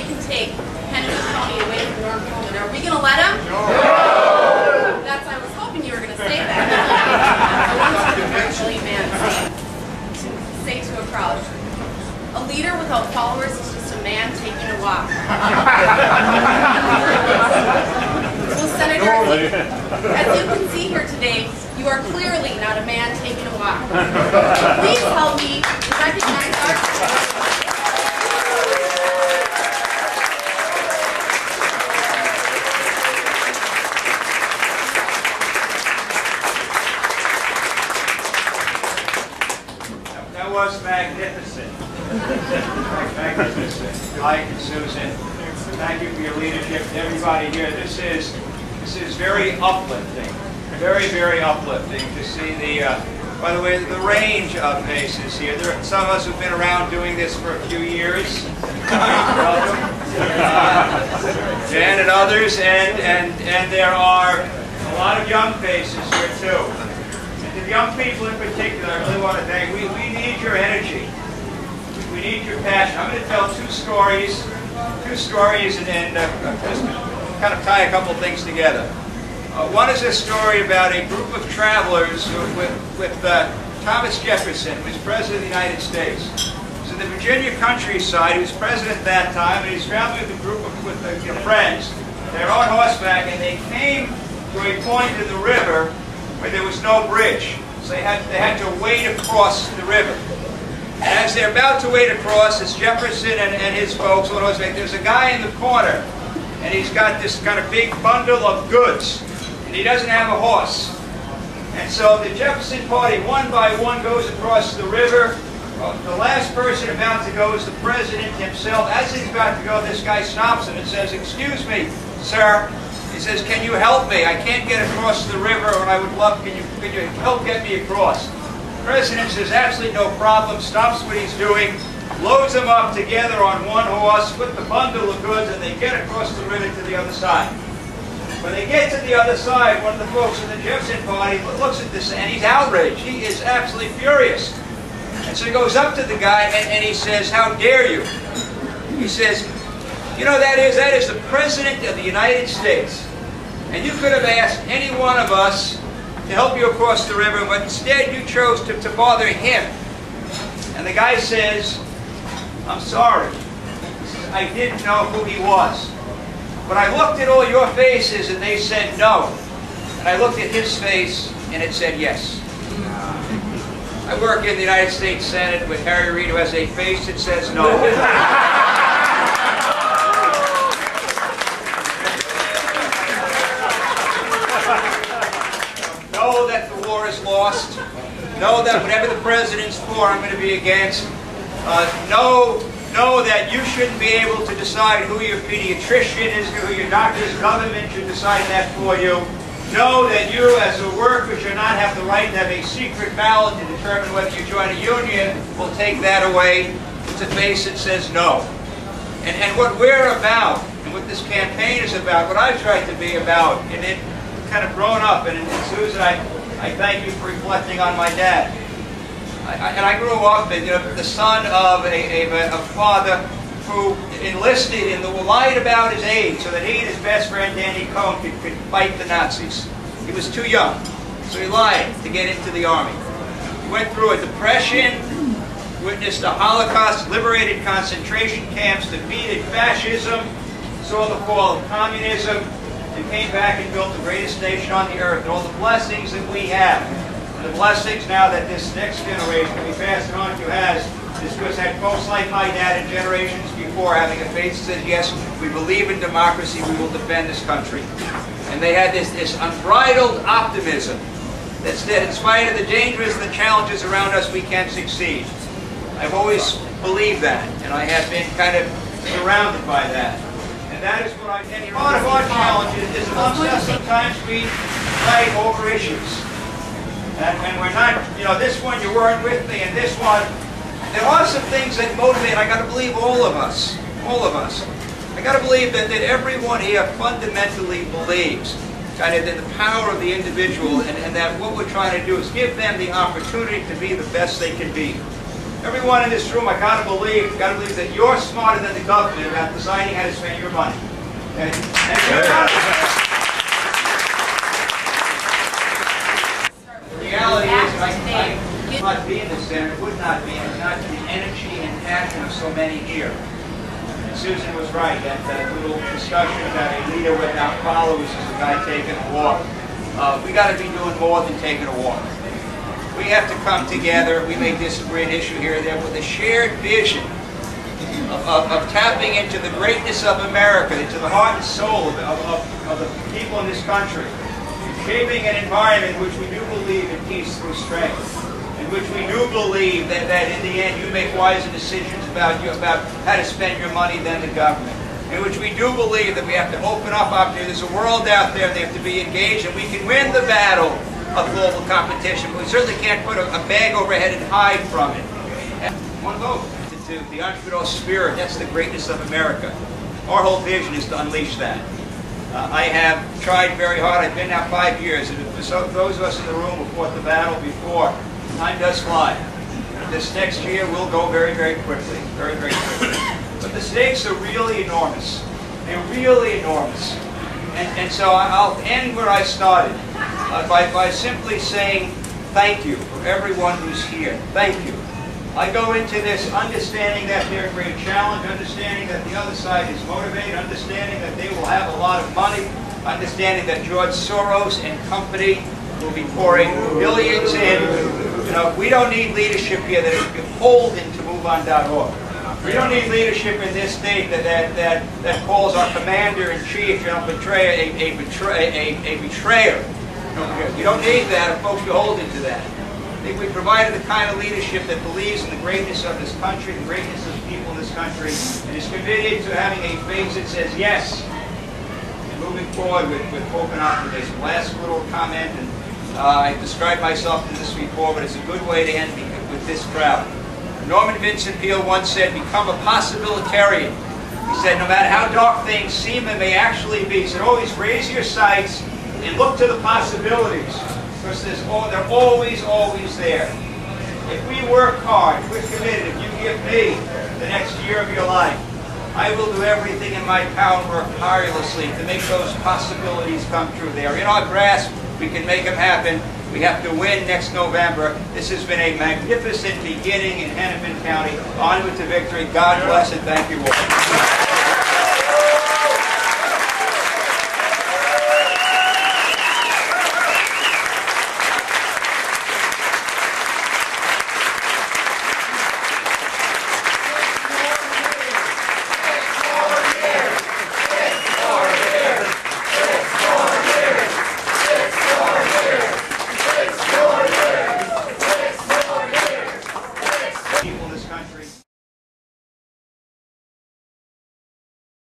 they can take Hennepin County away from North Coleman. Are we going to let them? No! That's, I was hoping you were going to say that. I want to congratulate man say to a crowd, a leader without followers is just a man taking a walk. Well, Senator, as you can see here today, you are clearly not a man taking a walk. Please help me recognize our... That was magnificent. Magnificent. Mike and Susan, thank you for your leadership. Everybody here, this is very uplifting. Very, very uplifting to see the, by the way, the range of faces here. There are some of us who've been around doing this for a few years. Welcome. Jan and others, and there are a lot of young faces here too. And to the young people in particular, I really want to thank. We need your energy. We need your passion. I'm going to tell two stories, and just kind of tie a couple things together. One is a story about a group of travelers with Thomas Jefferson, who was President of the United States. He was in the Virginia countryside. He was president at that time, and he was traveling with a group of friends. They were on horseback, and they came to a point in the river where there was no bridge. So they had to wade across the river. And as they're about to wade across, it's Jefferson and his folks on horseback. There's a guy in the corner, and he's got this kind of big bundle of goods. And he doesn't have a horse. And so the Jefferson party, one by one, goes across the river. Well, the last person about to go is the president himself. As he's about to go, this guy stops him and says, "Excuse me, sir." He says, "Can you help me? I can't get across the river, and I would love, could you help get me across?" The president says, "Absolutely no problem," stops what he's doing, loads them up together on one horse, with the bundle of goods, and they get across the river to the other side. When they get to the other side, one of the folks in the Jefferson party looks at this and he's outraged. He is absolutely furious. And so he goes up to the guy and he says, "How dare you?" He says, "You know, that is the President of the United States. And you could have asked any one of us to help you across the river, but instead you chose to bother him." And the guy says, "I'm sorry. I didn't know who he was. But I looked at all your faces and they said no. And I looked at his face and it said yes." I work in the United States Senate with Harry Reid, who has a face that says no. Know that the war is lost. Know that whatever the president's for, I'm going to be against. Know that you shouldn't be able to decide who your pediatrician is, who your doctor's government should decide that for you. Know that you as a worker should not have the right to have a secret ballot to determine whether you join a union. We'll take that away. It's a face that says no. And what we're about, and what this campaign is about, what I've tried to be about, and it kind of grown up, and Susan, I thank you for reflecting on my dad. I grew up, the son of a father who enlisted and lied about his age so that he and his best friend Danny Cohn could fight the Nazis. He was too young, so he lied to get into the army. He went through a depression, witnessed the Holocaust, liberated concentration camps, defeated fascism, saw the fall of communism, and came back and built the greatest nation on the earth, and all the blessings that we have. And the blessings now that this next generation can be passed on to has, is because had folks like my dad and generations before having a faith that says, yes, we believe in democracy, we will defend this country. And they had this unbridled optimism that said, in spite of the dangers and the challenges around us, we can succeed. I've always believed that, and I have been kind of surrounded by that. And that is what I think. Part of our challenge is amongst us, sometimes we fight over issues. And we're not, this one you weren't with me, and this one, there are some things that motivate. I got to believe all of us. I got to believe that everyone here fundamentally believes kind of in the power of the individual, and that what we're trying to do is give them the opportunity to be the best they can be. Everyone in this room, I gotta believe that you're smarter than the government about deciding how to spend your money. Okay? The reality is, I would not be in the Senate, would not be, and not the energy and passion of so many here. And Susan was right, that little discussion about a leader without followers is a guy taking a walk. We got to be doing more than taking a walk. We have to come together. We may disagree an issue here or there with a shared vision of tapping into the greatness of America, into the heart and soul of the people in this country, shaping an environment in which we do believe in peace through strength, in which we do believe that in the end you make wiser decisions about how to spend your money than the government, in which we do believe that we have to open up opportunities. There's a world out there, they have to be engaged, and we can win the battle of global competition, but we certainly can't put a bag over our head and hide from it. One vote. The entrepreneurial spirit, that's the greatness of America. Our whole vision is to unleash that. I have tried very hard. I've been now 5 years, and for those of us in the room who fought the battle before, time does fly. This next year will go very, very quickly. Very, very quickly. But the stakes are really enormous. They're really enormous. And so I'll end where I started, by simply saying thank you for everyone who's here. Thank you. I go into this understanding that they're a great challenge, understanding that the other side is motivated, understanding that they will have a lot of money, understanding that George Soros and company will be pouring billions in. You know, we don't need leadership here that is beholden to MoveOn.org. We don't need leadership in this state that calls our commander-in-chief, a betrayer. We don't need that, or folks beholden to that. I think we provided the kind of leadership that believes in the greatness of this country, the greatness of the people in this country, and is committed to having a face that says yes, and moving forward with open optimism. Last little comment, and I described myself in this before, but it's a good way to end with this crowd. Norman Vincent Peale once said, become a possibilitarian. He said, no matter how dark things seem and may actually be, he said, always raise your sights and look to the possibilities. Because they're always, always there. If we work hard, if we're committed, if you give me the next year of your life, I will do everything in my power and work tirelessly to make those possibilities come true. They are in our grasp. We can make them happen. We have to win next November. This has been a magnificent beginning in Hennepin County. Onward to victory. God bless and thank you all.